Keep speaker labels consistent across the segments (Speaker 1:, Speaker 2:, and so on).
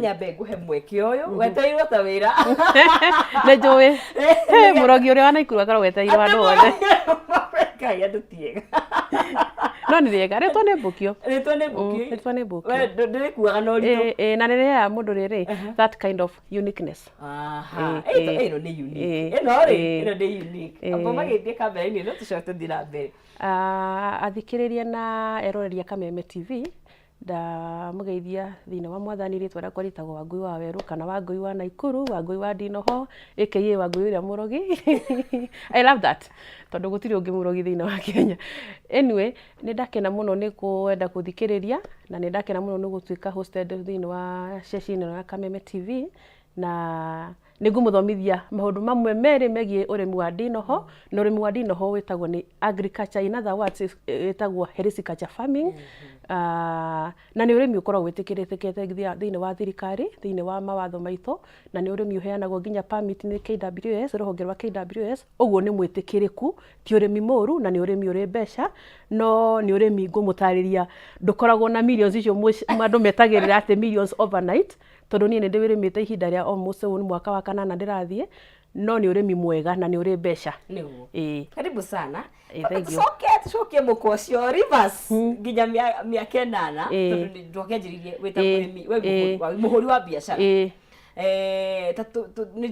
Speaker 1: Nyambe nguhe mweke uyu weteirwo ta wira
Speaker 2: ne njuwi murogi uria wanaikuru akorwo weteirwo andu othe
Speaker 1: Ngai andu tiega
Speaker 2: no ni riega ritwa ni mbukio
Speaker 1: ritwa ni mbukio we ndirikuaga no ritu
Speaker 2: na riria mundu riri that kind of uniqueness
Speaker 1: ino ni unique ino ni unique abo magithie kamera-ini no tucoke tuthira mbere
Speaker 2: athikiriria na eroreria Kameme TV da mugeithia thina wa mwathani ritwa rakwa ritagwo Wangui wa Weru kana Wangui wa Naikuru Wangui wa Ndinoho aka Wangui uria murogi I love that tondu gutiri ungi murogi thina wa Kenya anyway ni ndakena muno ni kwenda kuthikiriria na ni ndakena muno ni gutuika hosted thina wa session ya Kameme TV na nigumuthomithia maundu mamwe meri megie urimi wa Ndinoho na urimi wa Ndinoho witagwo ni agriculture, in other words witagwo horticulture farming. Na ni urimi ukoragwo witikirite thiini wa thirikari thiini wa mawatho maitu na ni urimi uheanagwo nginya permit ni KWS ruhonge rwa KWS uguo ni mwitikiriku ti urimi moru na ni urimi uri mbeca no ni urimi ngumutariria ndukoragwo na millions icio andu metagirira ati millions overnight tondu nie ndi wirimite ihinda ria almost ni mwaka wa kanana ndirathie no ni urimi mwega na ni uri mbeca
Speaker 1: niguo karibu sana
Speaker 2: thank you
Speaker 1: tucoke mukocio rivers nginya miaka 8 tondu ndokenjiririe wita murimi we muhuri wa biashara ni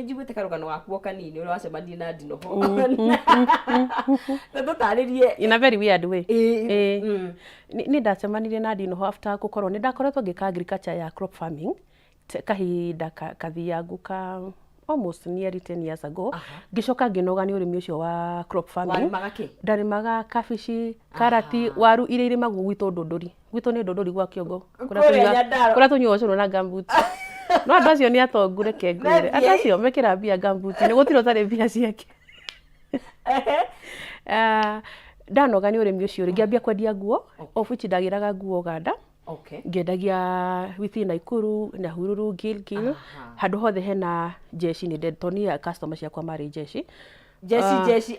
Speaker 1: njiguite karugano gaku kanini uria wacemania na Ndinoho tutaririe
Speaker 2: in a very weird way ni ndacemanirie na Ndinoho after gukorwo ni ndakoretwo ngika agriculture ya crop farming kahinda kathiangu ka almost nearly 10 years ago ngicoka nginoga ni urimi ucio wa crop farming ndarimaga kabici karati waru iria irimagwo gwitu Ndunduri gwitu ni Ndunduri gwa Kiongo kuria tunyuo curu na gambut no andu acio ni atongu reke ngwire andu acio mekira mbia gambut ni gutiro tari mbia ciake ndanoga ni urimi ucio ngiambia kwendia nguo ofici ndagiraga nguo Uganda ngendagia withi Naikuru na Hururu Gilgil handu hothe hena jeshi ni detonia customer ciakwa mari jeshi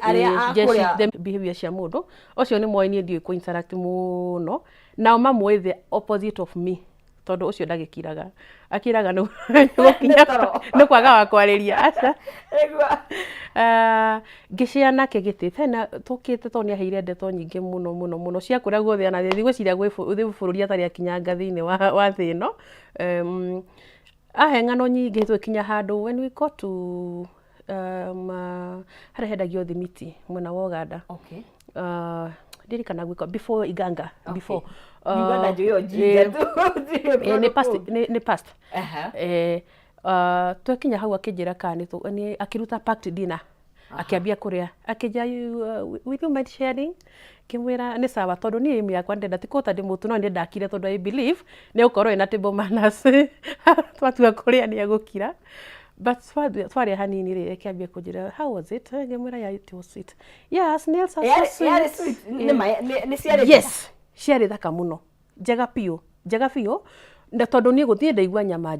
Speaker 1: aria akuria
Speaker 2: behavior cia mundu ucio ni moinie ndio ku interact muno nao mamwe the opposite of me tondu ucio ndagikiraga akiraga no no kwaga wa kwariria aca ngiciana kigitite na tukite tonia heire ndeto nyingi muno cia kuria guothe na thi gwiciria gwi bururi atari akinyanga thiini wa thino aheng'ano nyingi twikinya handu when we got to harehedagio thimiti mwena wa Uganda ndirikana gwiko before Iganga before
Speaker 1: Uganda ndio jinja
Speaker 2: ni past twakinya hau akijira kani ni akiruta packed dinner akiambia kuria akija will you mind sharing kimwira ni sawa tondu ni imi yakwa ndenda tikota ndi mutu no ndi ndakire tondu I believe ni ukorwo ina table manners twatua kuria ni agukira but twari hanini ri akiambia kujira how was it ngimwira ya it was sweet yes nails are so sweet
Speaker 1: ni ciari
Speaker 2: yes ciari thaka muno njega pio nda tondu ni guthie ndaigua nyama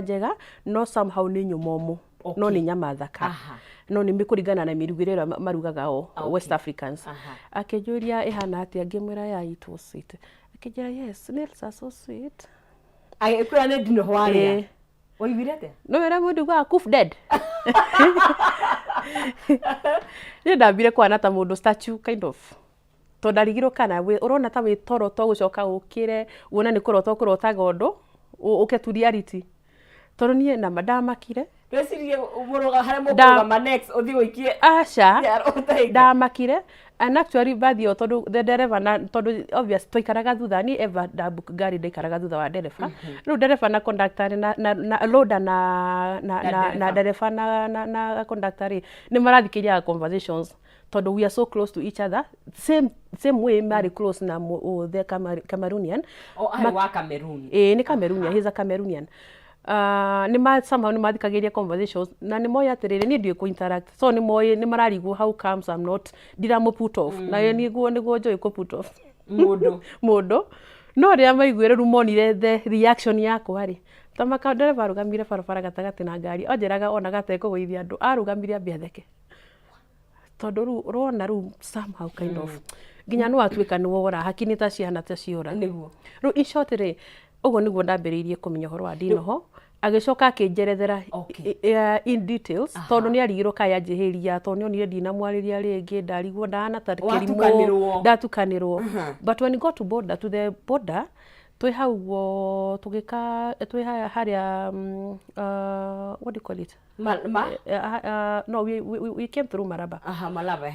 Speaker 2: njega no somehow ni nyumomu no ni nyama thaka no ni mikuringana na mirugire ira marugaga West Africans akijuria ihana atia ngimwira ya it was sweet akijira yes nails are so sweet
Speaker 1: kwira ni Ndinoho waria oibirete
Speaker 2: no era mundu gwa kuf dead ni ndambire kwana ta mundu statue kind of to ndarigirwo kana we urona ta witoro to gucoka ukire wona ni kurota gondo uketuria riti tondu nie na ndamakire
Speaker 1: twecirie umuroga hare mukuga next uthi wikie
Speaker 2: aca ndamakire and actually bathio tondu the driver na tondu obvious toikaraga thutha ni ever book gari ndaikaraga thutha wa dereva riu dereva na conductor na loader na dereva na conductor ni marathikiria conversations tondu we are so close to each other same way very close na the Cameroonian
Speaker 1: wa Cameroon
Speaker 2: ni Cameroonian he's a Cameroonian somehow ni mathikagiria conversations na ni moya atiriri ni ndio ku interact so ni moye ni mararigwo how comes I'm not diramo put off na ye niguo joy ko put off mundu no ria maiguire rumonire the reaction yakwa ri tamaka dereva arugamire barabara gatagati na ngari onjeraga ona gateko goithia andu arugamire ambia theke tondu rona ru somehow kind of nginya no atuika ni wora hakini ta ciana ta ciora
Speaker 1: niguo
Speaker 2: ru in short ri Uguo niguo ndambĩrĩirie kũmenya ũhoro wa ndinoho agĩcoka akĩnjerethera in details tondũ nĩ arigirwo kai anjĩhĩria tondũ nĩonire ndinamwarĩria rĩngĩ ndarigwo ndahana ta kĩrimũ ndatukanĩrwo but when we got to the border twĩ hau guo tũgĩka twĩ harĩa what do you call it no we came through Malaba
Speaker 1: Malaba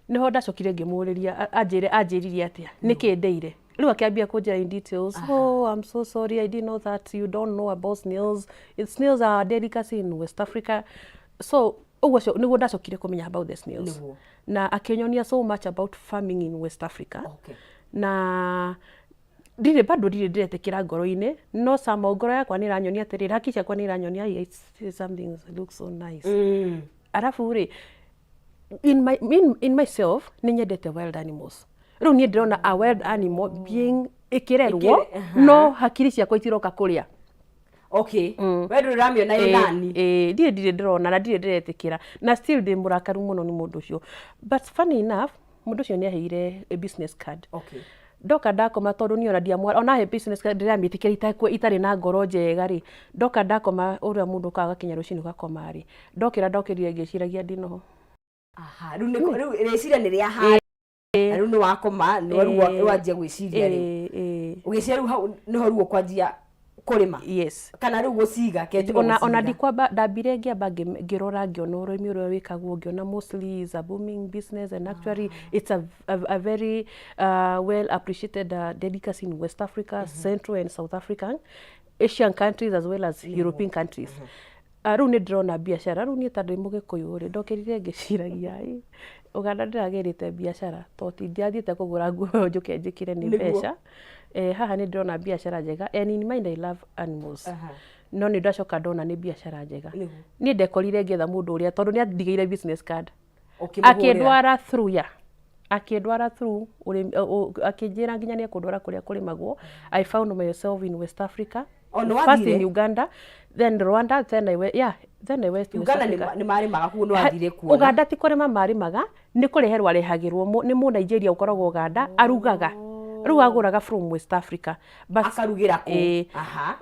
Speaker 2: niho ndacokire ngĩmũrĩria anjĩririe atĩa nĩkĩ ndeire rĩu akĩambia kũnjĩra in details I'm so sorry I didn't know that you don't know about snails. Snails are a delicacy in West Africa, so ũguo nĩguo ndacokire kũmenya about the snails na akĩnyonia so much about farming in West Africa na bado ndiretĩkĩra ngoro-inĩ no sama ngoro yakwa nĩ iranyonia atĩrĩrĩ haki ciakwa nĩ iranyonia something looks so nice arafu rĩ in myself nĩ nyendete wild animals. Rĩu niĩ ndĩrona a wild animal being ĩkĩrerwo no hakiri ciakwa itiroka kũrĩa.
Speaker 1: Wewe ũramĩona ĩnani
Speaker 2: ndirĩ ndĩrona na ndirĩ ndĩretĩkĩra na still ndĩ mũrakaru mũno nĩ mũndũ ũcio but funny enough mũndũ ũcio nĩ aheire a business card. Ndoka ndakoma tondũ niona ndiamwara ona he business card ndĩramĩtĩkĩra itarĩ na ngoro njega rĩ ndoka ndakoma ũrĩa mũndũ kaga kinya rũcinĩ gakoma rĩ ndokĩrire ngĩciragia ndinoho.
Speaker 1: Rĩu rĩciria nĩ rĩa ha rĩu nĩ wakoma nĩ wanjia gwĩciria rĩu ũgĩciria rĩu hau nĩho rĩu ũkwanjia kũrĩma kana rĩu gũciga
Speaker 2: ona ndikwamba ndambire ngĩamba ngĩrora ngĩona ũrĩmi ũrĩa wĩkagwo ngĩona mostly is a booming business and actually it's a very well appreciated delicacy in West Africa, Central and South African, Asian countries as well as European countries. Rĩu nĩ ndĩrona biacara rĩu niĩ ta ndĩ mũgĩkũyũ rĩ ndokĩrire ngĩciragia Uganda ndĩragerete biacara tondũ ndiathiĩte kũgũra nguo njũke njĩkĩre nĩ mbeca haha nĩ ndĩrona biacara njega and in mind I love animals no nĩ ndacoka ndona nĩ biacara njega niĩ ndekorire ngĩetha mũndũ ũrĩa tondũ nĩ andigĩire business card akĩndwara through akĩnjĩra nginya nĩ ekũndwara kũrĩa kũrĩmagwo. I found myself in West Africa, first in Uganda, then Rwanda, then I went to
Speaker 1: Uganda. Nĩ marĩmaga kuo no athire kuona
Speaker 2: Uganda ti kũrĩma marĩmaga nĩ kũreherwo arehagĩrwo nĩ mũ Nigeria ũkoragwo Uganda arugaga rĩu agũraga from West Africa but
Speaker 1: akarugĩra kũ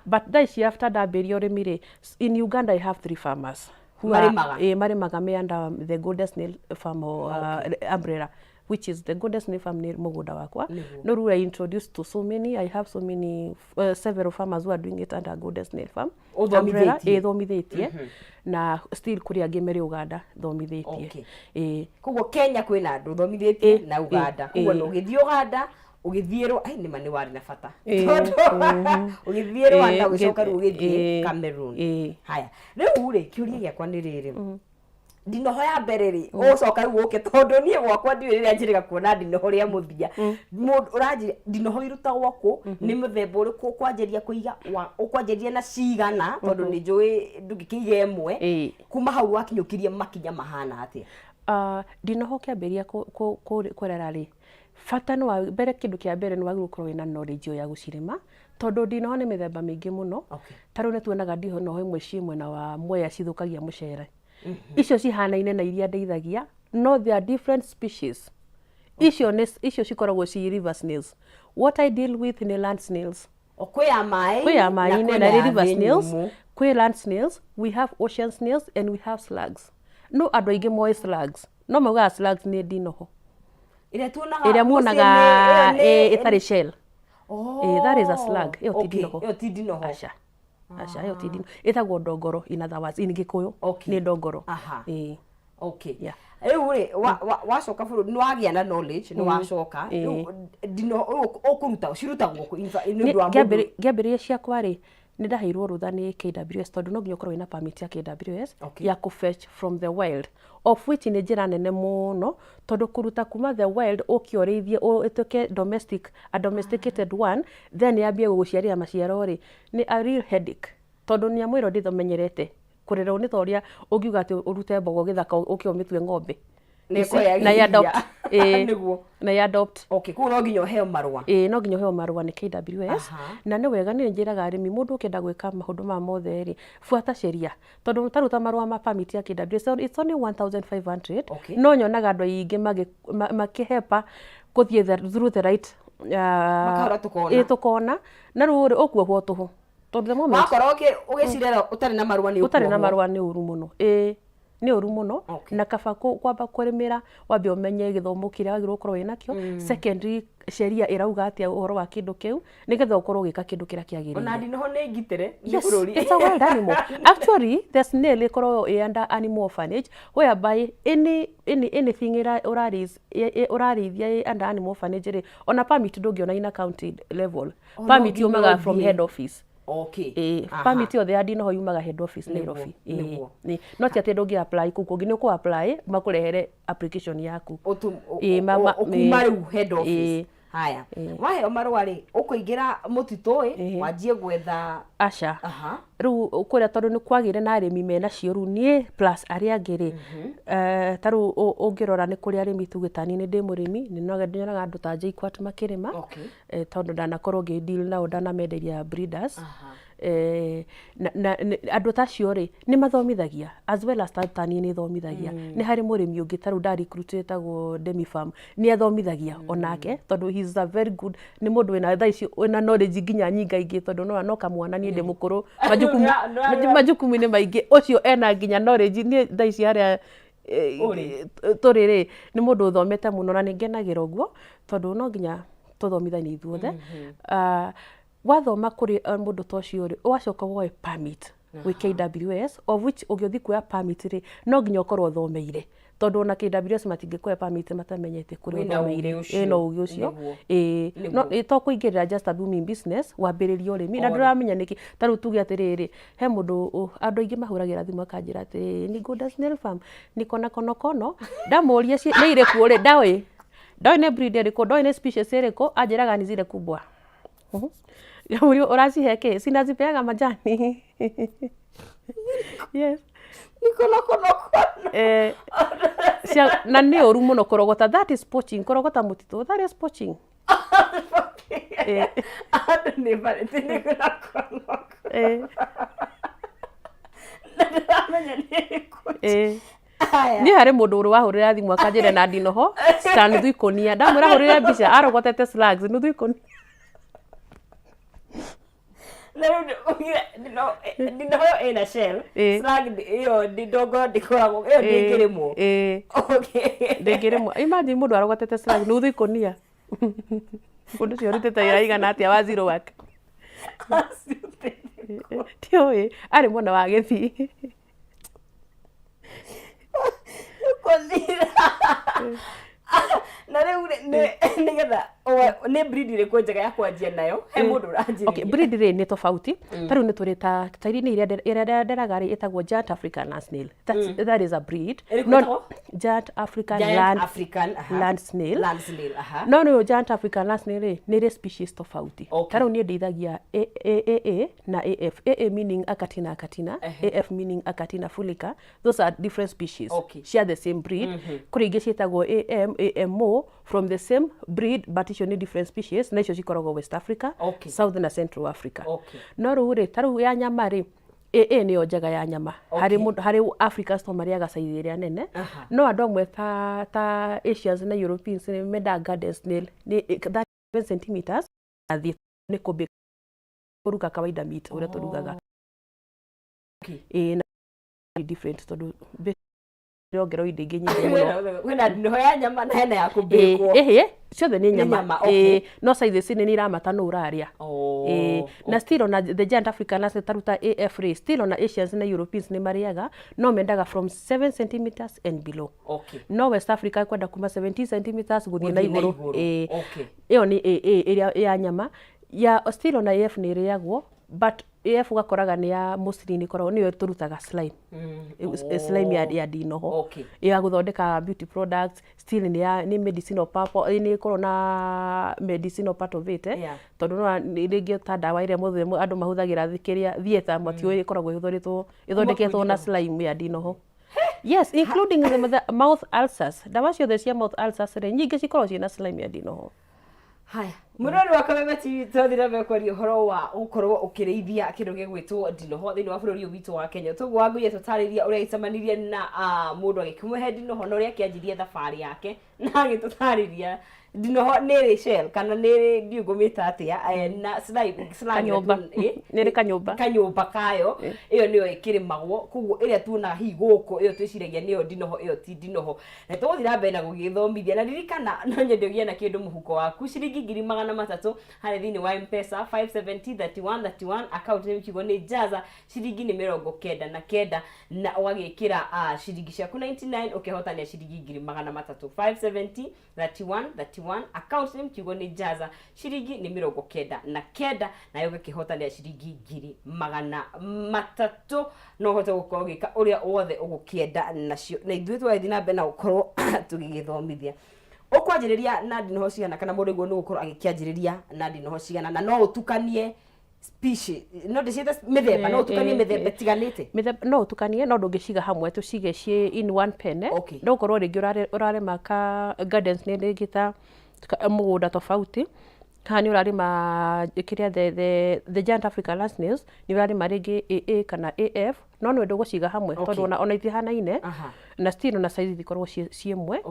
Speaker 2: but that after ndambĩrĩria ũrĩmi rĩ in Uganda I have 3 farmers marĩmaga me under the Golden Snail Farm umbrella which is the Golden Snail Farm nĩ mũgũnda wakwa no rĩu I introduced to so many I have so many several farmers who are doing it under Golden Snail Farm umbrella thomithĩtie na still kũrĩ angĩ merĩ Uganda thomithĩtie
Speaker 1: koguo Kenya kwĩna andũ thomithĩtie na Uganda koguo no gĩthiĩ Uganda ũgĩthiĩrwo nĩma nĩ warĩ na bata ũgĩthiĩ Rwanda ũgĩcoka rĩu ũgĩthiĩ Cameroon. Haya rĩu rĩ kĩũria gĩakwa nĩ rĩrĩ ndinoho ya mbere rĩ ũcoka rĩu ũke tondũ niĩ gwakwa ndiũĩ rĩrĩa njĩrĩga kuona ndinoho rĩa mũthia ũranjĩra ndinoho irutagwo kũ nĩ mũthemba ũrĩkũ ũkwanjĩria kũiga ũkwanjĩria na cigana tondũ nĩ njũĩ ndũngĩkĩiga ĩmwe kuma hau wakinyũkirie makinya mahana atĩa.
Speaker 2: Ndinoho kĩambĩria kũrera rĩ bata nĩ wa mbere kĩndũ kĩa mbere nĩ wagĩrĩirwo gũkorwo wĩna knowledge ya gũcirĩma tondũ ndinoho nĩ mĩthemba mĩingĩ mũno ta rĩu nĩ tuonaga ndinoho imwe ciĩ mwena wa Mwea cithũkagia mũcere icio cihanaine na iria ndeithagia no there are different species icio cikoragwo ci river snails. What I deal with nĩ land snails
Speaker 1: kwĩ
Speaker 2: maĩ-inĩ na river snails kwĩ land snails we have ocean snails and we have slugs no andũ aingĩ moĩ slugs no maugaga slugs nĩ ndinoho ĩrĩa muonaga ĩtarĩ shell. That is a slug.
Speaker 1: Ĩyo ti ndinoho.
Speaker 2: Aca ĩyo ti ndinoho ĩtagwo ndongoro in other words in Gĩkũyũ nĩ ndongoro.
Speaker 1: Rĩu rĩ wacoka bũrũri nĩ wagĩa na knowledge nĩ wacoka ndinoho ũkũruta cirutagwo nĩ ũndũ wa mũndũ.
Speaker 2: Ngĩambĩrĩria ciakwa rĩ nĩ ndaheirwo rũtha nĩ KWS tondũ no nginya ũkorwo wĩna permit ya KWS ya kũ-fetch from the wild of which nĩ njĩra nene mũno tondũ kũruta kuma the wild ũkĩorĩithie ũtuĩke domesticated one then yambie gũgũciarĩra maciaro rĩ nĩ a real headache tondũ nyamũ ĩno ndĩmenyerete kũrerwo nĩ ta ũrĩa ũngiuga atĩ ũrute mbogo gĩthaka ũkĩ ũmĩtue ng'ombe na adopt.
Speaker 1: Kũu no nginya ũheo marũa.
Speaker 2: No nginya ũheo marũa nĩ KWS na nĩ wega nĩ njĩraga arĩmi mũndũ ũkĩenda gwĩka maũndũ ma mothe rĩ buata sheria tondũ taruta marũa ma permit ya KWS it's only 1500 no nyonaga andũ aingĩ makĩhepa gũthiĩ through the right
Speaker 1: makahora tukona
Speaker 2: tukona na ruri ukuohwo tuhu tondu the moment
Speaker 1: wakora ugicirera utari na marua ni
Speaker 2: utari na marua ni uru muno ni uru muno na kaba kwamba kurimira wambe umenye githomo kiria wagirwo ukorwo winakio secondary sheria irauga atia uhoro wa kindu kiu nigetha ukorwo gika kindu kiria kiagirire
Speaker 1: ona ndinoho ni ngitire ni bururi
Speaker 2: it's a wild animal actually the snail ikorwo under animal orphanage whereby anything urarithia under animal orphanage ri ona permit ndungiona ina county level permit yumaga from head office permit yo the ndinoho yumaga head office Nairobi no ti ati ndungi apply kungi ni ku apply makurehere application yaku
Speaker 1: kuma riu head office haya waheo marua ri ukuingira mutito wanjie gwetha
Speaker 2: aca riu kuria tondu ni kwagire na arimi mena cio riu nie plus aria angiri taru ungirora ni kuria arimi tugitani ni ndi murimi ni nyonaga andu ta JKUAT makirima tondu ndanakorwo ngi deal nao ndanamenderia breeders andu tacio ri ni mathomithagia as well as tani ni thomithagia ni hari murimi ungi taru da recruit etagwo Demi Farm ni athomithagia onake tondu he is a very good ni mundu wina thaici wina knowledge nginya nyinga ingi tondu no anoka mwana ni ndi mukuru majukumu ni maingi ucio ena nginya knowledge ni thaici haria turiri ni mundu uthomete muno na ningenagira uguo tondu no nginya tuthomithanie ithuothe wathoma kuri mundu tocio ri wacoka woe permit with KWS of which ugiothi kuya permit ri no nginya ukorwo thomeire tondu na KWS matingikuya permit matamenyete kuri thomeire no ugi ucio no to kuingirira just a booming business wambiririo rimi na nduramenya niki taru tuge atiriri he mundu andu aingi mahuragira thimu akanjira ati ni good snail farm niko na kono ndamuria ni ire kuore ndawe ne breed iriko ne species iriko anjiraga ni zile kubwa Yamuri uracihe ke sinazipeaga majani yes
Speaker 1: niko
Speaker 2: na ni oru muno korogota that is poaching korogota mutito that is poaching
Speaker 1: ne pare niko
Speaker 2: ni hari mundu uri wahurira thimu akanjire na ndinoho stand thuikonia ndamwira hurire mbica arogotete slugs nuthu ikonia
Speaker 1: ndinoho ina shell slug iyo ndidogo ndikoragwo iyo ndingirimo
Speaker 2: ndingirimo imagine mundu arogotete slug nuthu ikonia undu cio rutete iraigana atia wa zero wake tio ari mwana wa Githii
Speaker 1: na riu nigetha ni breed iriku njega ya kwanjia nayo he mundu uranjiria
Speaker 2: okay breed ri ni tofauti taru ni turita tairi ni iria nderaga ri etagwo Giant African snail that is a breed not Giant African land snail no Giant African land snail ni ri species tofauti taru ni ndeithagia AA na AF meaning akatina AF meaning akatina fulica those are different species share the same breed kuri ingi cietagwo AMO from the same breed but icio ni different species na icio cikoragwo West Africa South na Central Africa no ruri taru ya nyama ri ni o njega ya nyama hari Africa sto mariaga size iria nene no andu amwe ta Asians na Europeans ni menda garden snail ni 7 cm athi ni kumbi kuruga kawaida meat uria turugaga na different tondu rogero indingi nyingi muno
Speaker 1: wena ndinoho ya nyama na hena ya kumbikwo
Speaker 2: ciothe ni nyama no size cine ni ramata no uraria na still on the Giant African na taruta AF race still on Asians na Europeans ni mariaga no mendaga from 7 cm and below no West Africa kwenda kuma 17 cm guthie na iguru iyo ni area ya nyama ya still on AF ni riagwo but AF gakoraga ni ya mostly ni koragwo niyo turutaga slime slime ya ndinoho ya guthondeka beauty products still ni medicinal purpose ni korona medicinal part of it tondu no ringi ta dawa ire muthe andu mahuthagira thikiria thieta matio ikoragwo ithondeketwo na slime ya ndinoho yes including the mouth ulcers dawa ciothe cia mouth ulcers nyingi cikoragwo ciina slime ya ndinoho
Speaker 1: haya Murori wa Kameme TV twathira mekwaria horo wa gukorwo ukirithia kindu gigwitwo ndinoho thini wa bururi witu wa Kenya. Tugu wanguye tutariria uria icemanirie na mundu agikimwehe ndinoho na uria kianjirie thabari yake na agitutariria ndinoho niri shell kana niri ndiugumita atia na slide
Speaker 2: kanyumba niri
Speaker 1: kanyumba kayo iyo niyo ikirimagwo kuguo iria tuona hi guku iyo twiciragia niyo ndinoho iyo ti ndinoho na tuguthira mbere na gugithomithia na ririkana no nyende ugie na kindu muhuko waku ciringi 300 hari thini wa M-Pesa 5703131 account name kigo ni jaza ciringi ni 99 na wagikira ciringi ciaku 99 ukihotania ciringi 300 5703131 account name kigo ni jaza ciringi ni 99 na yoga kihotania ciringi 300 no hote gukorwo gika uria wothe ugukienda nacio na ithuĩ twathi na mbere na gukorwo tugigithomithia ukwanjiriria na ndinoho cigana kana mundu igwo ni gukorwo agikianjiriria na ndinoho cigana na no utukanie species no ndicite mithemba no utukanie mithemba tiganite
Speaker 2: no utukanie no ndungiciga hamwe tucige cie in one pen no gukorwo ringi urarema ka gardens ni ngita mugunda tofauti hani urarima kiria the giant African land snails ni urarima ringi AA kana AF no no nduguciga hamwe tondu ona ithihanaine na still na size ikorwo ciemwe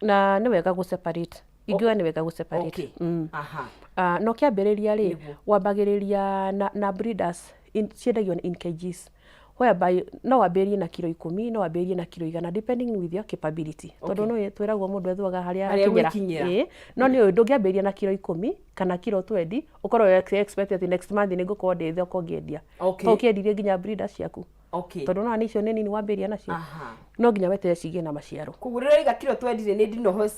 Speaker 2: na ni wega gu separate igwa ni wega gu separate no kiambiriria ri wambagiriria na breeders ciendagio in kgs whereby no wambirie na kilo 10 no wambirie na kilo 100 depending with your capability tondu no twiragwo mundu ethuaga haria kinyira no ni ndungiambiria na kilo 10 kana kilo 20 ukorwo expect at next month ni ngukorwo ndi thoko ngiendia to kiendirie nginya breeders ciaku tondu no anicio nini ni wambiria nacio no nginya wetere cigie na maciaro
Speaker 1: kugurira iga kilo 20 ni ndinoho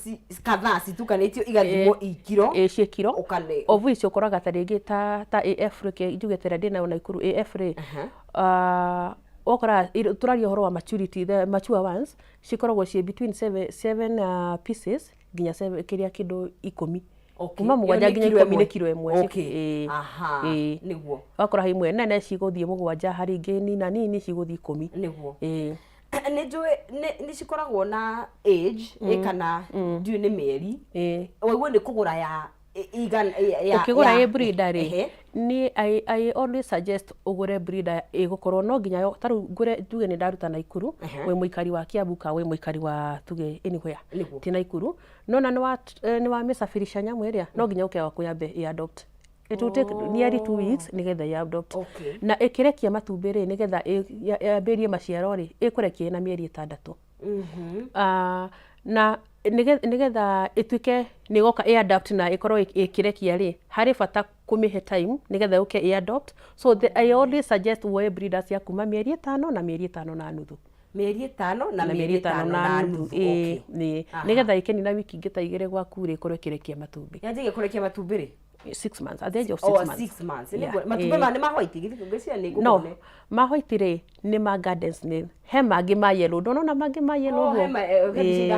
Speaker 1: kadhaa citukanitio igathimo ikiro
Speaker 2: cie kiro ukane ovu icio koraga ta ringi ta AF reke ijugetera ndina na ikuru AF re okora turario horo wa maturity the mature ones cikoragwo cie between 7 pieces nginya 7 kiria kindu 10 kuma mugwanja nginya 10 ni kilo imwe
Speaker 1: niguo
Speaker 2: wakora haimwe nene ciguthie mugwanja hari ingi nini ciguthie 10
Speaker 1: niguo ni cikoragwo na age kana ndu ni mieri waiguo ni kugura ya
Speaker 2: ukigura breeder ri ni I always suggest ugure breeder igukorwo no nginya taru ngure tuge ni ndaruta na ikuru we muikari wa Kiambu ka we muikari wa tuge anywhere ti na ikuru no na ni wa mesafirisha nyamu iria no nginya ukewa kuyambe i adopt it will take nearly 2 weeks nigetha ya adopt na ikirekia matumbĩ ri nigetha yambirie maciaro ri ikurekia na mieri 6 na nigetha ituike ni goka air adapt na ikorwo ikirekia ri hari bata kumihe time nigetha uke air adopt so I always suggest we breeders ya kuma mieri 5 na mieri 5 na nuthu
Speaker 1: mieri 5 na mieri 5 na nuthu
Speaker 2: ni nigetha ikeni na wiki ngita igire gwaku ri ikorwo ikirekia matumbĩ
Speaker 1: yaje kurekia matumbĩ ri
Speaker 2: 6 months at the age of 6 months
Speaker 1: 6 months matumbĩ ma ni ma white githingĩcia ni
Speaker 2: no ma white ri ni ma gardens ni he mangi ma yellow ndono na mangi ma yellow
Speaker 1: he ma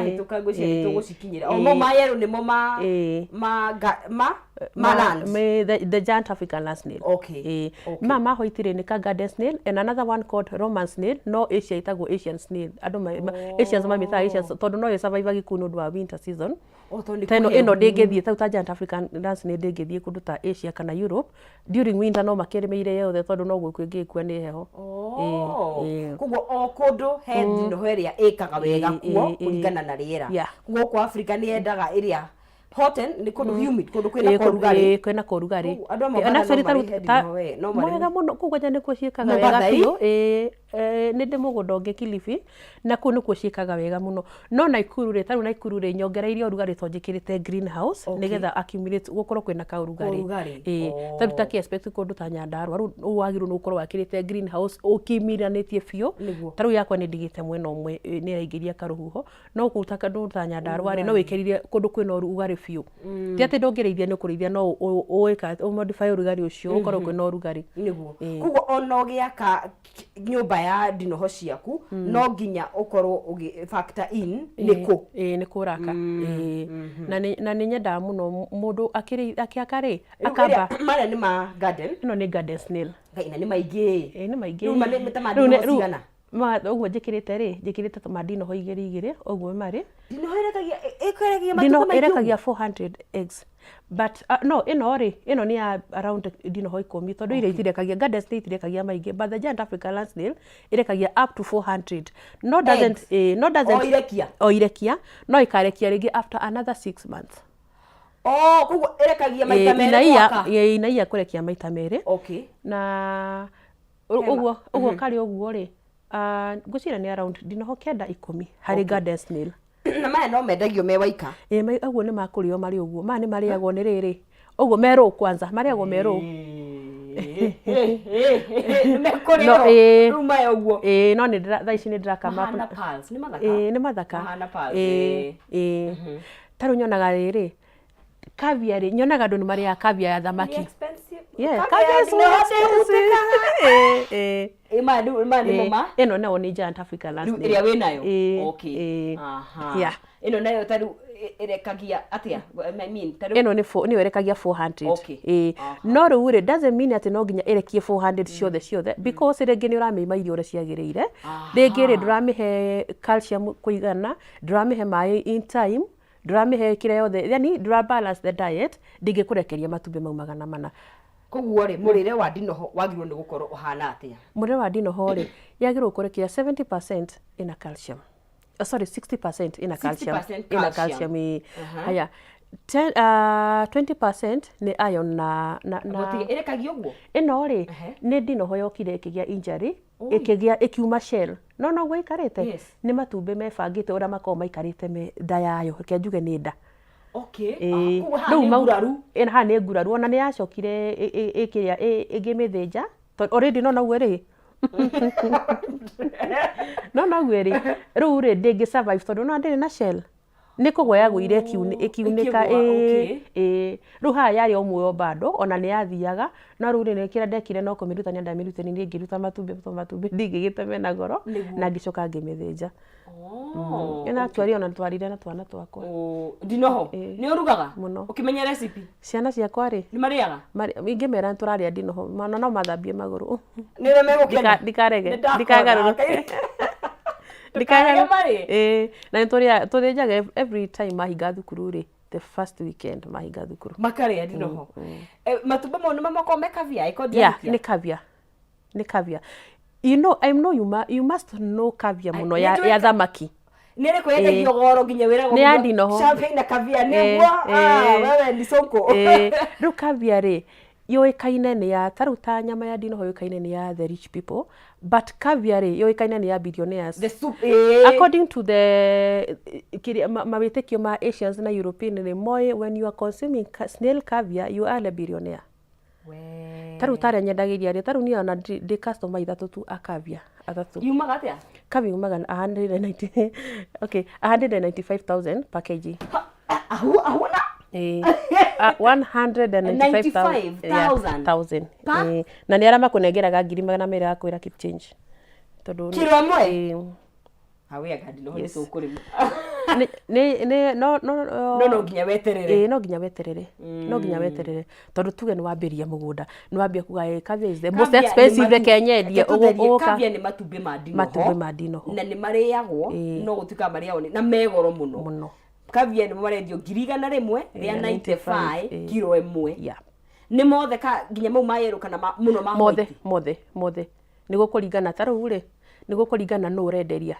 Speaker 1: hituka ngũcia ni tugucikinyira o mo ma yellow ni mo ma lands
Speaker 2: the giant African land snail ma white ri ni ka garden snail and another one called Roman snail no Asia itagwo Asian snail Asians mamita Asians tondu no survive gikuno ndwa winter season teno ino ndingithie ta giant African land snail ndingithie kundu ta Asia kana Europe during winter no makeremeire yothe tondu no gwikwa ni heho
Speaker 1: kuguo o kundu he ndinoho iria ikaga wega kuo kuringana na riera kuguo kwa Africa ni endaga iria hot ni kundu humid kundu kwina korugari
Speaker 2: ana ferita no mwega muno kugwanja ni kuciikaga wega biu ni ndi mugunda ungi Kilifi na ku ni kuciikaga wega muno no na ikuru ri taru na ikuru ri nyongereire urugari tonjikirite greenhouse nigetha accumulate gukorwo kwina ka urugari taru ta ki expect kundu ta Nyandarua ru wagiru no gukorwo wakirite greenhouse ukimiranetie biu taru yakwa ni ndigite mwena umwe ni raingiria karuhuho no kutaka ndu ta Nyandarua ri no wikirire kundu kwina urugari biu ti ati ndongereithia ni kurithia no uika modify urugari ucio ukorwo kwina urugari
Speaker 1: niguo kuguo ona ugiaka nyumba ya ndinoho ciaku no nginya ukorwo ugi factor in niku
Speaker 2: ni kuraka na ni nyenda muno mundu akiaka ri akamba
Speaker 1: mara ni ma garden
Speaker 2: no ni garden snail
Speaker 1: ina ni maingi
Speaker 2: ni maingi
Speaker 1: ruma ni mtamadi cigana
Speaker 2: ma uguo njikirite tomadino ho igiri oguo mari
Speaker 1: ndinoho irekagia matumbĩ maingĩ
Speaker 2: 400 eggs but no ino ni ya around ndinoho 10 tondu ile itirekagia gardens ni itirekagia maingi, but the giant African land snail irekagia up to 400. No doesn't irekia no ikarekia ringi after another 6 months.
Speaker 1: Kugo irekagia maita mere mwaka.
Speaker 2: Inaia kurekia maita mere.
Speaker 1: Okay.
Speaker 2: Na uguo kari uguo ri ngucira ni around ndinoho 9-10 hari garden snail.
Speaker 1: Na maya no mendagio me waika.
Speaker 2: Aguo ni makurio mari uguo. Ma ni mariagwo ni riri. Uguo meru kwanza, mariagwo meru.
Speaker 1: Mekorio. Ruma uguo.
Speaker 2: No ni thaa ici ni ndiraka
Speaker 1: mahana pals. Ni mathaka.
Speaker 2: Ni mathaka.
Speaker 1: Mahana pals.
Speaker 2: Taru nyonaga riri. Caviar nyonaga andu ni maria caviar ya thamaki.
Speaker 1: Expensive.
Speaker 2: Yeah, caviar is
Speaker 1: mama.
Speaker 2: Eno nayo ni giant African land snail.
Speaker 1: Iria we nayo. Okay. Aha.
Speaker 2: Yeah.
Speaker 1: Eno nayo taru irekagia atia. I mean taru.
Speaker 2: Eno ni irekagia 400.
Speaker 1: Okay.
Speaker 2: No rure doesn't mean ati no nginya irekie 400 ciothe because rege ni uramiima irio ore ciagirire. Rege ri nduramihe calcium kuigana, nduramihe mai in time. Nduramihe kire yothe, yani ndura balance the diet, ndingikurekeria matumbi mau 400.
Speaker 1: Koguo ri murire wa ndinoho wagirwo ni gukorwo uhana atia?
Speaker 2: Murire wa ndinoho ri yagirwo kurekia 70% ina calcium. Sorry, 60% ina calcium. Ina calcium. Haya. 20% ni iron na
Speaker 1: irekagia uguo.
Speaker 2: Ino ri ni ndinoho yokire ikigia injury, ikiuma shell. No gwe ikarite ni matumbi mebangite ura makao maikarite me nda yayo ke njuge ni nda.
Speaker 1: Okay. Nguraru.
Speaker 2: Ha ni nguraru ona ni yacokire ikiria ingimithija already no naguo ri. No gweri ru ri ndingi survive tondu no ndiri na shell. Niko yagwo ire ikiunika ru ha yari omwe bado ona ni yathiaga no ru ni kira ndekire no kumirutania ndamirutani ni ngiruta matumbi ndingigiteme na goro na ngicoka ngimithija. Ina twari ona twarire na twana twakwa.
Speaker 1: Ndinoho ni urugaga ukimenya recipe
Speaker 2: ciana ciakwa ri
Speaker 1: ni mariaga
Speaker 2: ingimera turaria ndinoho mana no mathambie maguru
Speaker 1: ni re megukena
Speaker 2: ndikarege ndikagaruru na niturijaga every time mahinga thukuru ri the first weekend mahinga thukuru
Speaker 1: makaria ndinoho matumba mo nima mako mekavia
Speaker 2: ni caviar you know you must know caviar muno ya thamaki
Speaker 1: nere kwendagio goro nginya wira
Speaker 2: ni andinoho
Speaker 1: champagne na caviar niguo wewe ni soko
Speaker 2: ru caviar ri yoikaine ni ya taruta nyama ya ndinoho yoikaine ni ya the rich people, but caviar yoikaine ni ya billionaires.
Speaker 1: The soup
Speaker 2: according to the mawitekio ma Asians na European ni moy when you are consuming snail caviar you are a billionaire. Taruta ria nyendagiria ri taru ni ona de customer ithatu tu a caviar athatu
Speaker 1: yumaga atia
Speaker 2: caviar yumaga 190 okay 195,000 per kg.
Speaker 1: Ahuna
Speaker 2: 195,000 na ni ara makunengeraga 200,000 akwira keep change tondu
Speaker 1: kilo amwe hawe gadi no ni tukuri no nginya weterere
Speaker 2: no nginya weterere tondu tuge ni wambiria mugunda ni wambia kuga caviar is the most expensive rekenyendie
Speaker 1: caviar ni matumbi ma ndinoho na ni mariagwo no gutuka mariagwo na megoro muno caviar ni marendio 100 rimwe ria 95 kilo imwe ni mothe ka nginya mau mayeru kana muno ma
Speaker 2: mothe ni gukuringana taru ri ni gukuringana no urenderia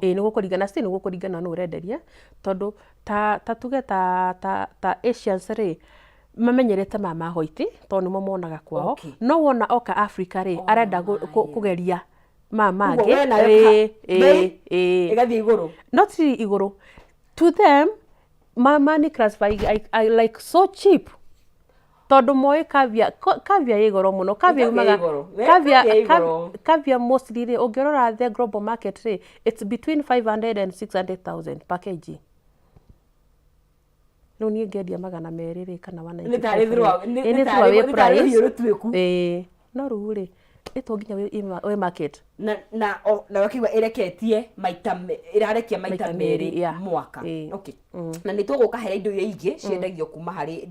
Speaker 2: ni gukuringana ni gukuringana no urenderia tondu ta tuge ta Asians ri mamenyerete mama hoiti tondu mo monaga kwao no wona oka Africa ri arenda kugeria mama nge
Speaker 1: igathi iguru
Speaker 2: not iguru to them mama ni classify I like so cheap tondu moy caviar igoro muno caviar mostly ri ungirora the global market ri it's between 500 and 600,000 per kg no ni ngedia 200 ri kana 195 no ruri ito nginya we market
Speaker 1: na wakiwa ireketie irarekia maita meri mwaka okay na ni tuguka hera indo ingi ciendagio kuma hari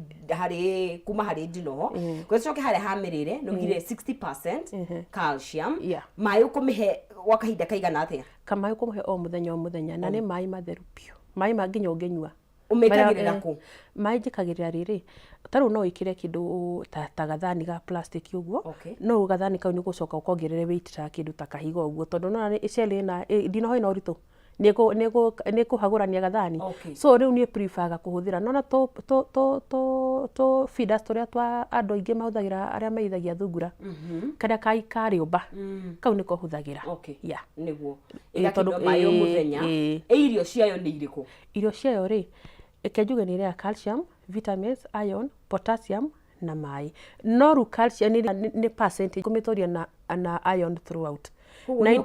Speaker 1: ndinoho gwecoke hari hamirire no ngire 60% calcium mai ukumihe wakahinda kaigana atia
Speaker 2: kama ukumihe o muthenya na ni mai matheru pio mai manginya ungenyua
Speaker 1: umekagirira ku
Speaker 2: mai njikagirira riri taru no ikire kindu ta gathani ga plastic uguo no gathani kau ni gucoka ukongerere weight ta kindu ta kahiga uguo tondu no iceli na ndinoho ina uritu ni kuhagurania gathani so riu ni prefer kuhuthira nona to feeders toria twa andu aingi mahuthagira aria maithagia thungura kada kai kariumba kau niko huthagira
Speaker 1: ya niguo igakindo mayo muthenya irio ciayo ni iriku
Speaker 2: irio ciayo ri ekejuge ni ria calcium vitamins iron potassium na mai no calcium ni percentage kumitoria na iron throughout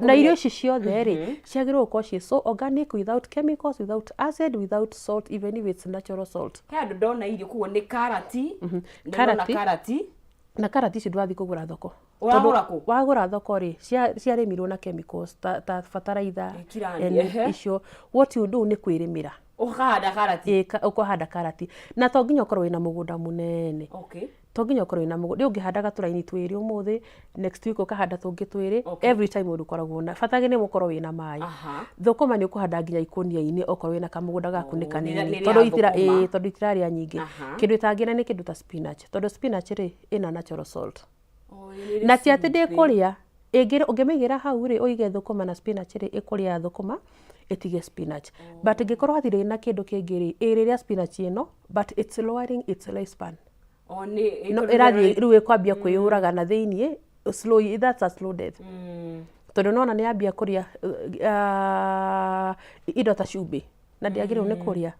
Speaker 2: na irio ici ciothe ri ciagirwo ko ci so organic without chemicals without acid without salt even if it's natural salt
Speaker 1: kandu ndona irio kuo ni karati
Speaker 2: na karati ici ndwathi kugura thoko
Speaker 1: wagura
Speaker 2: thoko ri ciarimirwo na chemicals ta fertilizer icio what you do ni kwirimira ukahanda karati na to nginya ukorwo wina mugunda munene to nginya ukorwo wina mugunda ungihandaga turaini twiri umuthi next week ukahanda tungi twiri every time ukoragwo na fatage ni mukorwo wina mai thukuma ni ukuhanda nginya ikunia-ini ukorwo wina kamugunda gaku ni kanini tondu itiraria nyingi kindu itangina ni kindu ta spinach tondu spinach ri ina natural salt na ti ati ndikuria ungimigira hau ri uige thukuma na spinach ri ikuria thukuma etige spinach but ngikorwo athire na kindu kingiri iriria spinach ino but it's lowering its lifespan no irathi riu ikwambia kwiyuraga na thiini slowly that's a slow death tondu nona ni ambia kuria indo ta cumbi na ndiagirwo ni kuria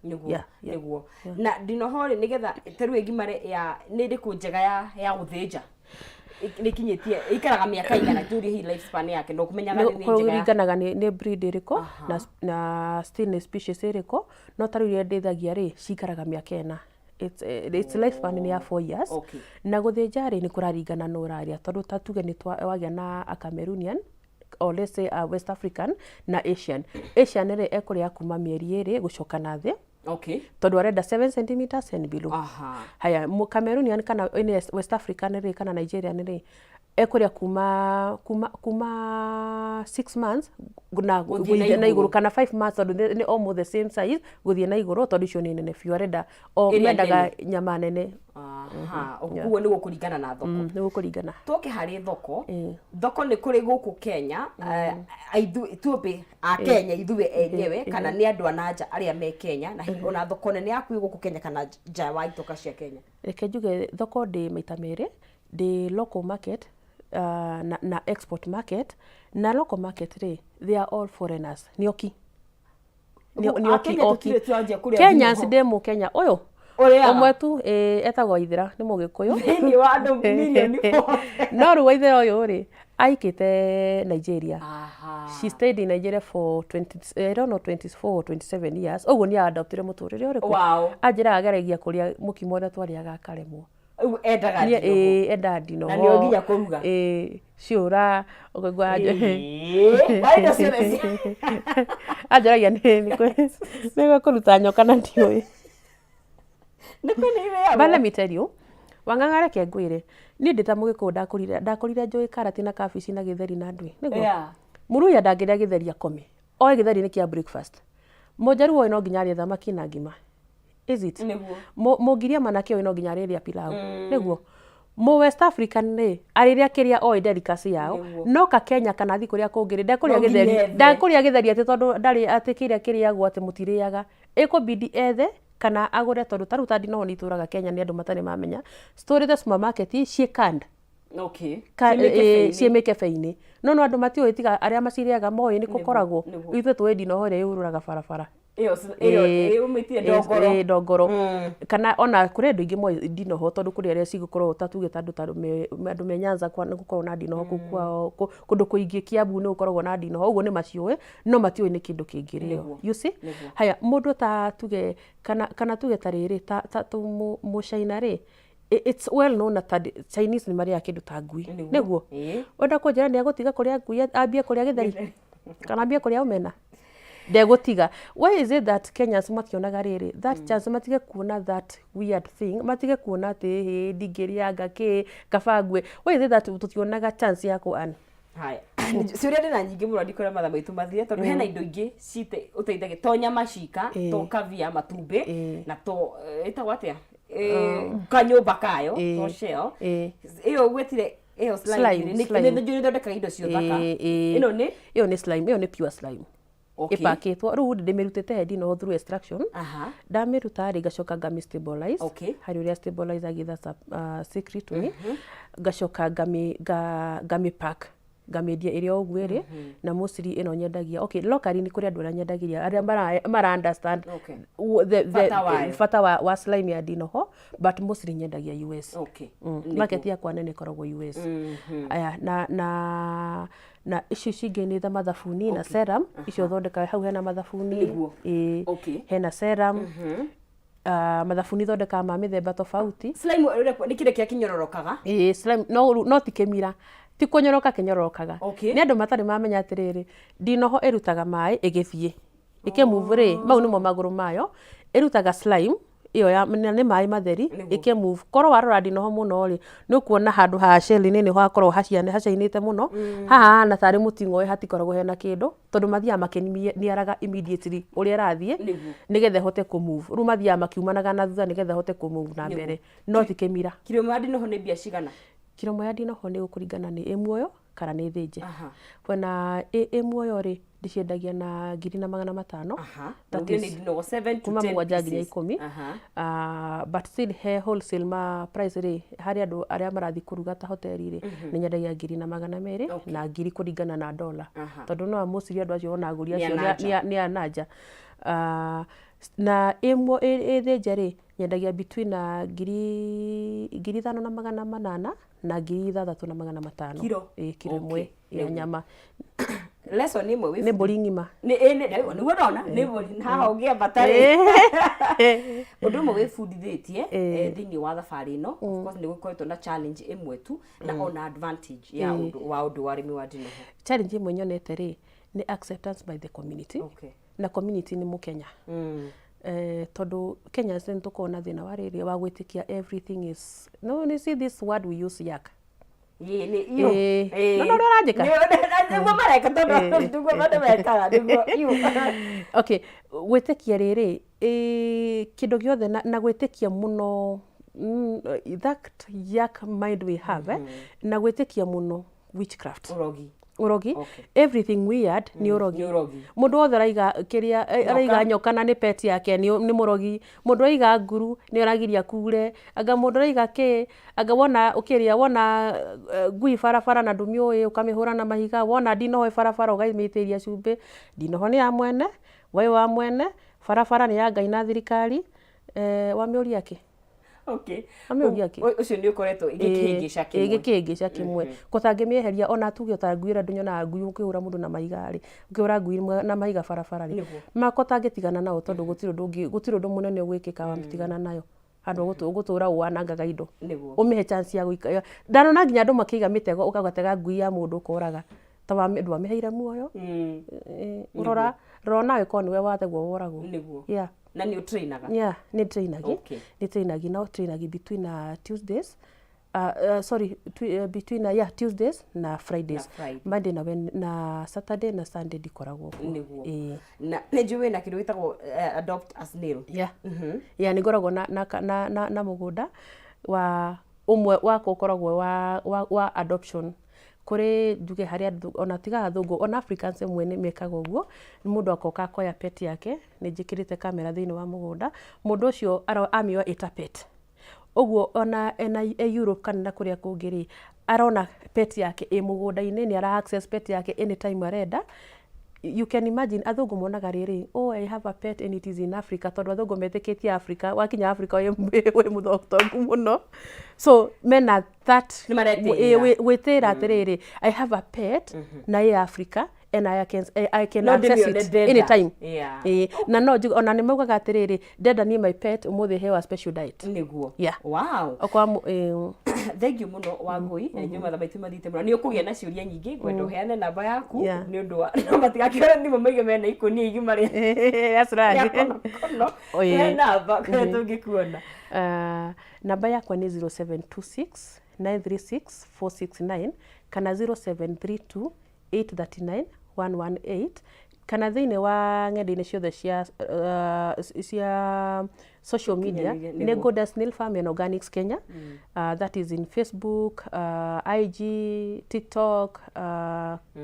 Speaker 1: niguo na ndinoho ri nigetha teru ngimare ya ni ndiku njega ya guthinja nikinyitie ikaraga miaka igana turi hi lifespan yake ndo kumenya ngani ni njega
Speaker 2: kuringanaga ni breed iriko na still species iriko no taru ire ndithagia ri cikaraga miaka ena it's lifespan ni ya 4 years na guthinja ri ni kuraringana no uraria tondu tatuge ni wagia na a Cameroonian or let's say a West African na Asian ri ekuria kuma mieri iri gucoka na thi tondu arenda 7 cm and below haya Cameroonian kana West African ri kana Nigerian ri ekuria kuma 6 months na guthie na iguru kana 5 months tondu ni almost the same size guthie na iguru tondu icio ni nene fiu arenda o mendaga nyama nene
Speaker 1: okuo ni gukuringana na thoko
Speaker 2: ni gukuringana
Speaker 1: toke hari thoko ni kuri guku Kenya tuope a Kenya ithuwe enyewe kana ni andu anaja aria me Kenya na ona thoko nene yaku guku Kenya kana nja wa itoka cia Kenya
Speaker 2: reke njuge thoko ndi maita meri ndi local market na export market na local market ri they are all foreigners nioki Kenya sidemu Kenya oyo omwe tu etagwo Ithira ni mugikuyu
Speaker 1: ni wa andu milioni 4
Speaker 2: no ru Ithira oyo ri aikite Nigeria she stayed in Nigeria for 24-27 years oguo ni adoptire muturire uriku ajira ageragia kuria mukimo ria twariaga karemwo
Speaker 1: endaga
Speaker 2: enda ndino
Speaker 1: na nio nginya kuruga
Speaker 2: ciura ukagwa
Speaker 1: baida ciothe
Speaker 2: ajaragia ni kuruta nyoka na ndioi but let me tell you wangangare ke ngwire ni ndita mugiko ndakurire njui karati na kabici na githeri na ndui niguo muruya ndangiria githeri akome oe githeri ni kia breakfast mojaru oe no nginya ri thamaki na ngima is it mugiria manake oe no nginya ri pilau niguo mo West African ni ariria kiria oe delicacy yao no ka Kenya kana thi kuria kungiri ndakuria githeri ati tondu ndari ati kiria gwa ati mutiriaga ikubidi ethe kana agure tondu taruta ndino ni turaga Kenya ni andu matane mamenya story the supermarket cie canned ciemeke feini no andu matio itiga aria maciriaga moyo ni kukoragwo itwe twendi no hore yururaga barabara iyo umitire ndongoro kana ona kure ndu ingi moyo ndino ho tondu kuri aria cigukorwo tatuge andu me Nyanza kwa gukorwo na ndino ho kwao kundu kuingi Kiambu ni gukorwo na ndino ho uguo ni maciwe no matio ni kindu kingirio you see haya mundu ta tuge kana tuge tariri ta mucaina ri it's well known that Chinese ni maria kindu ta ngui niguo wenda kunjira ni agutiga kuria ngui ambie kuria githeri kana ambie kuria umena ndegutiga why is it that Kenyans mationaga riri that chance matige kuona that weird thing matige kuona ati ndigirianga ki kabangwe why is it that tutionaga chance ya ku an
Speaker 1: haya ciuria ndina nyingi muno ndikora matha maitu mathire tondu hena indo ingi cite uteithagia to nyama cika to kavia matumbi na to etagwo atia kanyumba kayo to shell iyo gwetire iyo slime ni thondeka indo cio thaka ino ni
Speaker 2: slime iyo ni pure slime ipakitwo riu ndimirutite head no through extraction ndamiruta ri gacoka ngami stabilize hari uria stabilize agitha secret ni gacoka ngami pack ngamendia iria ogwere na mostly ino nyendagia locally ni kuri andu ara nyendagiria aria mara understand the fata wa slime ya dinoho but mostly nyendagia US market yakwa nene koragwo US aya na icio cingi ni mathabuni na serum icio thondeka hau hena mathabuni hena serum mathabuni thondeka ma mithemba tofauti
Speaker 1: slime ni kire kia kinyororokaga
Speaker 2: slime no tikemira ti kunyoroka kinyororokaga ni andu matari mamenya atiriri dinoho irutaga mai igithie ikemove ri mau nimo maguru mayo irutaga slime iyo ya ni mai matheri ikemove koro warora dinoho muno ri no kuona handu ha shell ni hakorwo hacianite muno haha na tari mutingo hatikoragwo hena kindu tondu mathia makeniaraga immediately uria rathie nigethe hote ku move ru mathia makiumanaga na thutha nigethe hote ku move na mbere no tikemira
Speaker 1: kilo madi no ne bia cigana
Speaker 2: kilo moyadi no ne ukuringana ni emuoyo kana ni thinje kwena emuoyo ri ndiciendagia na 5,500
Speaker 1: that is no 7 to
Speaker 2: 10 but still he wholesale price ri hari andu aria marathi kuruga ta hoteli ri ni nyendagia 2,200 na 1,000 kuringana na dollar tondu no mostly andu acio ona aguri acio ni ananja na emwo thinje ri nyendagia between 5,800 na 6,500
Speaker 1: kilo
Speaker 2: imwe ya nyama
Speaker 1: lesson imwe
Speaker 2: ni mburi ngima
Speaker 1: ni wona ni mburi haha ungia batari undu mwe wifundithitie thini wa thabari no of course ni gukoretwo na challenge imwe tu na ona advantage ya undu warimi wa dinoho
Speaker 2: challenge imwe nyonete ri ni acceptance by the community na community ni mukenya tondu Kenya sento kona thina wa riri wa gwitikia everything is no you see this word we use yak no rajika
Speaker 1: no mareka tondu ndugo bado meka ndugo
Speaker 2: okay gwitikia riri kindu giothe na gwitikia muno that yak mind we have na gwitikia muno witchcraft urogi everything weird ni urogi mundu othe raiga kiria raiga nyokana ni pet yake ni murogi mundu raiga nguru ni aragiria kure anga mundu raiga ki anga wona ukiria wona ngui farafara na ndumio ukamihura na mahiga wona dinoho farafara ugaimitiria cumbi dinoho ni ya mwene wai wa mwene farafara ni ya ngai na thirikari wamiuria ki
Speaker 1: ucio ni ukoretwo
Speaker 2: igikihingisha kimwe kutangimieheria ona tuge ta ngui ndunyonaga ngui ukihura mundu na maigari ukihura ngui na maiga farafara ri makotangitigana nao tondu gutiro ndu munene ugwikika wa mitigana nayo andu gutura wanangaga indo umihe chance ya guika ndanona nginya andu makiiga mitego ukagatega ngui ya mundu koraga ta wa ndu ameheire muoyo urora nawe ko niwe wathegwo woragwo
Speaker 1: na ni trainaga
Speaker 2: ni trainagi no trainagi between Tuesdays between Tuesdays na Fridays Monday na Saturday na Sunday dikoragwo
Speaker 1: na nejuwe na kindu gitagwo adopt as nail
Speaker 2: ni goragwo na mugunda wa umwe wako ukoragwo wa adoption kuri njuge haria ona tiga thungu ona Africans mwene mekaga uguo mundu akoka koya pet yake ni njikirite kamera thini wa mugunda mundu ucio amioa ita pet uguo ona Europe kana kuria kungiri arona pet yake mugunda-ini ni ara access pet yake anytime arenda you can imagine athungu monaga riri I have a pet and it is in Africa tondu athungu metikitie Africa wakinya Africa we muthoktongu muno so mena that witira atiriri I have a pet na Africa and I can access it anytime na no ona nimaugaga atiriri ndenda ni my pet umuthi hewa special diet
Speaker 1: niguo
Speaker 2: wow okwa
Speaker 1: thank you muno Wangui enyu mathamaitu mathite muno ni ukugia na ciuria nyingi gwendo heane namba yaku ni undu wa matigakire ndimo maige mena ikoni igi mari
Speaker 2: that's right
Speaker 1: na namba kwa tungikuona
Speaker 2: namba yakwa ni 0726 936 469 kana 0732 839 118 kana thĩinĩ wa ng'enda-inĩ ciothe cia social media nĩ Goda Snail Farm and Organics Kenya. That is in Facebook, IG, TikTok,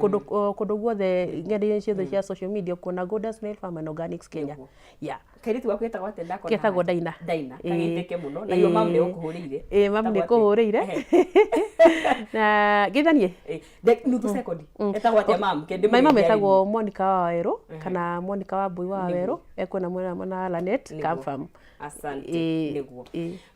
Speaker 2: kũndũ guothe ng'enda-inĩ ciothe cia social media kuona Goda Snail Farm and Organics Kenya.
Speaker 1: Kairitu waku etagwo atĩa ndakona?
Speaker 2: Ketagwo Daina.
Speaker 1: Daina, kagĩtĩke mũno. Na yo mamu nĩ ũkũhũrĩire.
Speaker 2: Mamu nĩ kũhũrĩire. Na gĩthanie.
Speaker 1: Nuthu sekondi. Etagwo atĩa mamu?
Speaker 2: Mamu etagwo Monica wa Waweru kana Monica wa Mbui wa Waweru. Ekwena mwana Lanet Camfarm.
Speaker 1: Asante niguo.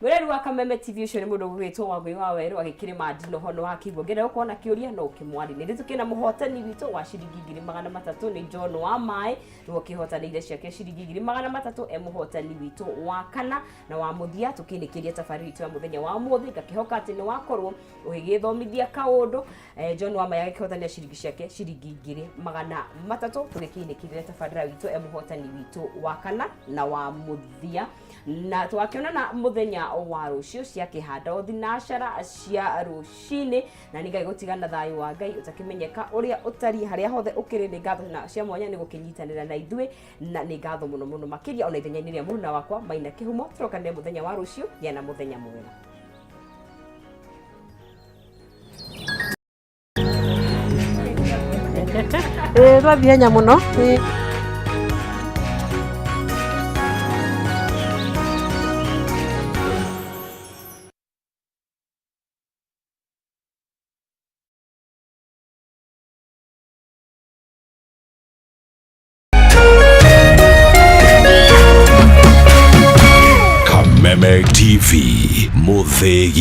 Speaker 1: Mwireri wa Kameme TV ucio ni mundu gwitwo wa Mbui wa Waweru agikirima ndinoho no akigwo ngenda uko na kiuria no ukimwari ni ritukina muhotani witũ wa ciringi 300 ni John wa Mai niwe kihotanire ciake ciringi 300 muhotani witũ wa kana na wa muthia tukinikiria tafari itu ya muthenya wa muthi ngakihoka ati ni wakorwo ugigithomithia kaundu John wa Mai agikihotania ciringi ciake ciringi 300 tukinikiria tafari witũ muhotani witũ wa kana na wa muthia na twakionana muthenya wa rucio cia kihanda thinashara cia rucini na nigai gutigana thayu wa Ngai utakimenyeka uria utari haria hothe ukiri ni ngatho na cia mwanya ni gukinyitanira na ithui na ni ngatho muno muno makiria ona ithenya-ini ria muruna wakwa Maina Kihumo turokane muthenya wa rucio na muthenya mwega.
Speaker 2: Twathie henya muno.
Speaker 3: Kameme TV Muthegi.